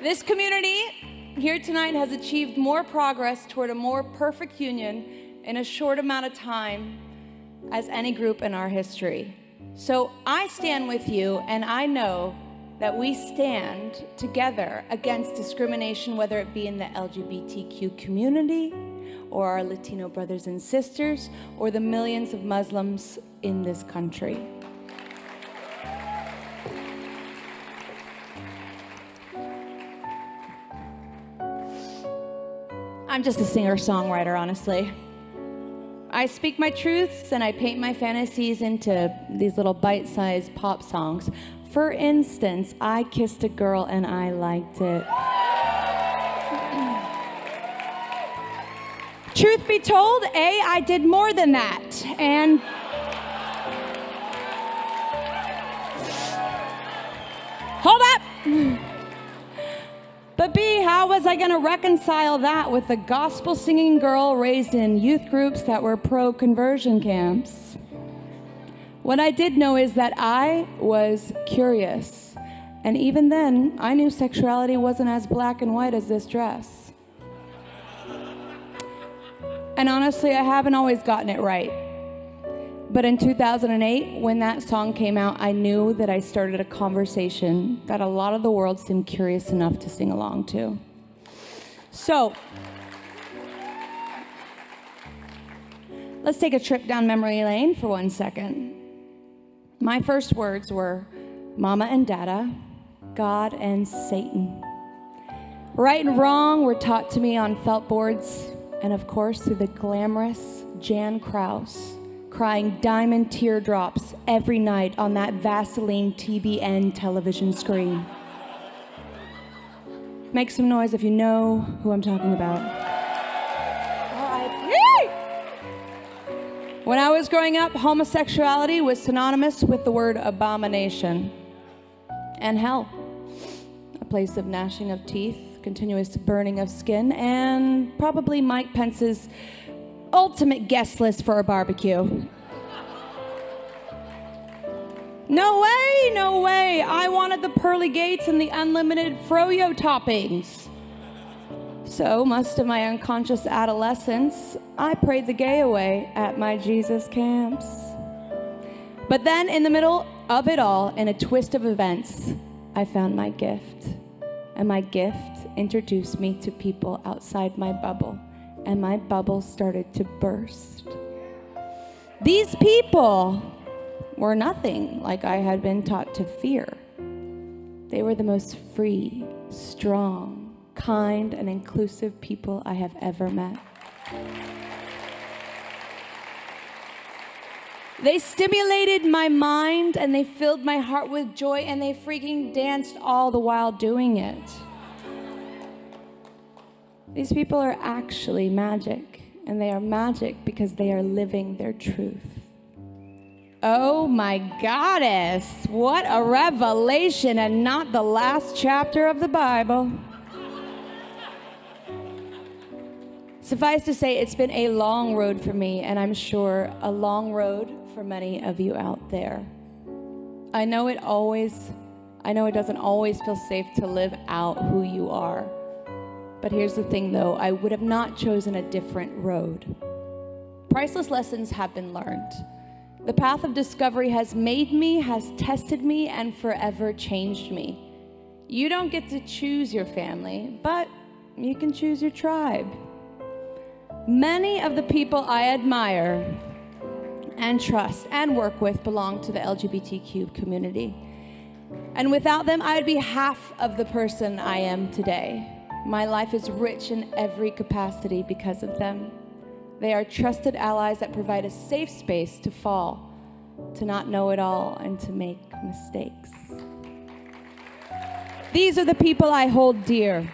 This community here tonight has achieved more progress toward a more perfect union in a short amount of time as any group in our history. So I stand with you, and I know that we stand together against discrimination, whether it be in the LGBTQ community, or our Latino brothers and sisters, or the millions of Muslims in this country. I'm just a singer-songwriter, honestly. I speak my truths and I paint my fantasies into these little bite-sized pop songs. For instance, I kissed a girl and I liked it. Truth be told, I did more than that. And hold up! But B, how was I going to reconcile that with a gospel-singing girl raised in youth groups that were pro-conversion camps? What I did know is that I was curious. And even then, I knew sexuality wasn't as black and white as this dress. And honestly, I haven't always gotten it right. But in 2008, when that song came out, I knew that I started a conversation that a lot of the world seemed curious enough to sing along to. So, let's take a trip down memory lane for 1 second. My first words were Mama and Dada, God and Satan. Right and wrong were taught to me on felt boards, and of course through the glamorous Jan Kraus, crying diamond teardrops every night on that Vaseline TBN television screen. Make some noise if you know who I'm talking about. R.I.P. When I was growing up, homosexuality was synonymous with the word abomination and hell. A place of gnashing of teeth, continuous burning of skin, and probably Mike Pence's ultimate guest list for a barbecue. No way, no way. I wanted the pearly gates and the unlimited froyo toppings. So, most of my unconscious adolescence, I prayed the gay away at my Jesus camps. But then, in the middle of it all, in a twist of events, I found my gift. And my gift introduced me to people outside my bubble. And my bubble started to burst. These people were nothing like I had been taught to fear. They were the most free, strong, kind, and inclusive people I have ever met. They stimulated my mind and they filled my heart with joy, and they freaking danced all the while doing it. These people are actually magic, and they are magic because they are living their truth. Oh my goddess, what a revelation, and not the last chapter of the Bible. Suffice to say, it's been a long road for me, and I'm sure a long road for many of you out there. I know it doesn't always feel safe to live out who you are. But here's the thing, though. I would have not chosen a different road. Priceless lessons have been learned. The path of discovery has made me, has tested me, and forever changed me. You don't get to choose your family, but you can choose your tribe. Many of the people I admire and trust and work with belong to the LGBTQ community. And without them, I would be half of the person I am today. My life is rich in every capacity because of them. They are trusted allies that provide a safe space to fall, to not know it all, and to make mistakes. These are the people I hold dear.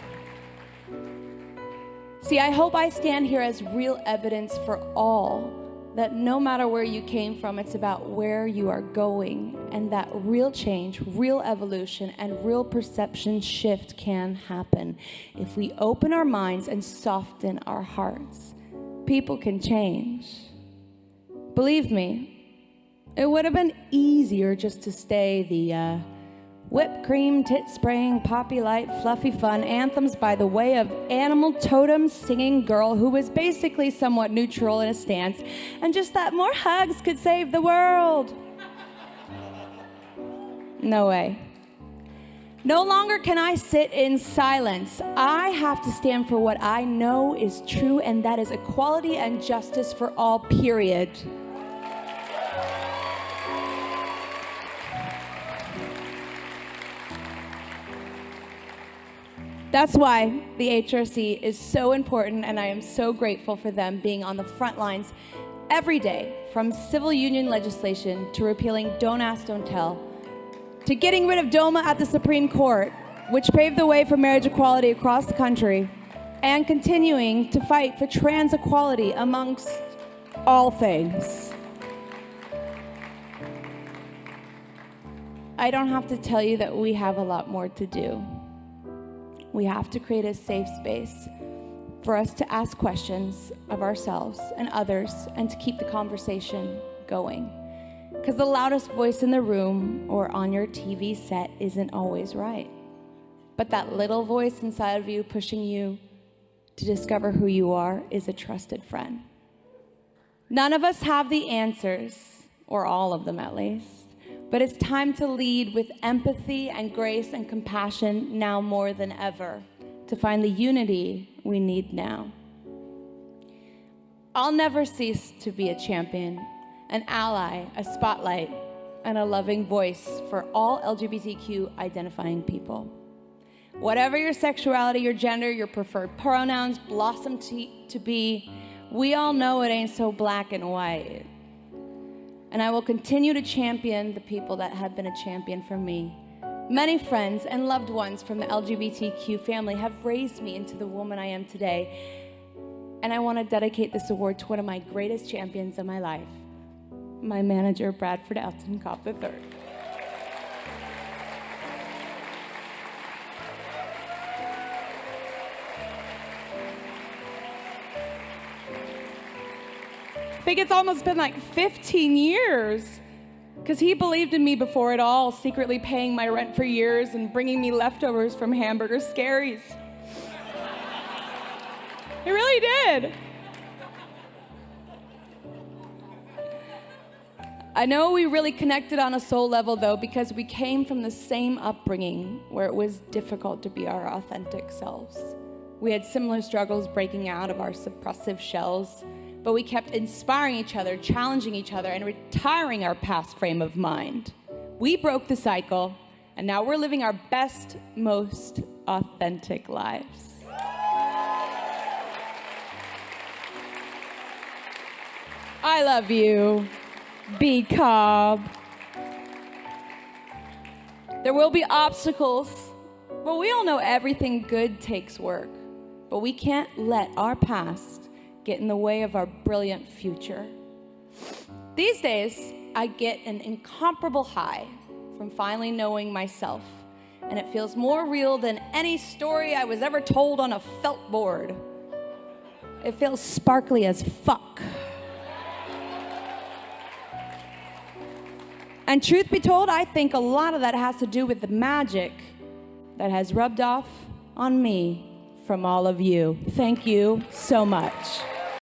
See, I hope I stand here as real evidence for all that no matter where you came from, it's about where you are going, and that real change, real evolution, and real perception shift can happen. If we open our minds and soften our hearts, people can change. Believe me, it would have been easier just to stay the Whipped cream, tit spraying, poppy light, fluffy fun, anthems by the way of animal totems, singing girl who was basically somewhat neutral in a stance, and just thought more hugs could save the world. No way. No longer can I sit in silence. I have to stand for what I know is true, and that is equality and justice for all, period. That's why the HRC is so important, and I am so grateful for them being on the front lines every day, from civil union legislation to repealing Don't Ask, Don't Tell, to getting rid of DOMA at the Supreme Court, which paved the way for marriage equality across the country, and continuing to fight for trans equality amongst all things. I don't have to tell you that we have a lot more to do. We have to create a safe space for us to ask questions of ourselves and others and to keep the conversation going. Because the loudest voice in the room or on your TV set isn't always right. But that little voice inside of you pushing you to discover who you are is a trusted friend. None of us have the answers, or all of them at least. But it's time to lead with empathy and grace and compassion now more than ever, to find the unity we need now. I'll never cease to be a champion, an ally, a spotlight, and a loving voice for all LGBTQ identifying people. Whatever your sexuality, your gender, your preferred pronouns blossom to be, we all know it ain't so black and white. And I will continue to champion the people that have been a champion for me. Many friends and loved ones from the LGBTQ family have raised me into the woman I am today. And I want to dedicate this award to one of my greatest champions of my life, my manager, Bradford Elton Cobb III. I think it's almost been like 15 years, because he believed in me before it all, secretly paying my rent for years and bringing me leftovers from Hamburger Scaries. He really did. I know we really connected on a soul level, though, because we came from the same upbringing where it was difficult to be our authentic selves. We had similar struggles breaking out of our suppressive shells, but we kept inspiring each other, challenging each other, and retiring our past frame of mind. We broke the cycle, and now we're living our best, most authentic lives. I love you, B. Cobb. There will be obstacles, but we all know everything good takes work. But we can't let our past get in the way of our brilliant future. These days, I get an incomparable high from finally knowing myself, and it feels more real than any story I was ever told on a felt board. It feels sparkly as fuck. And truth be told, I think a lot of that has to do with the magic that has rubbed off on me from all of you. Thank you so much.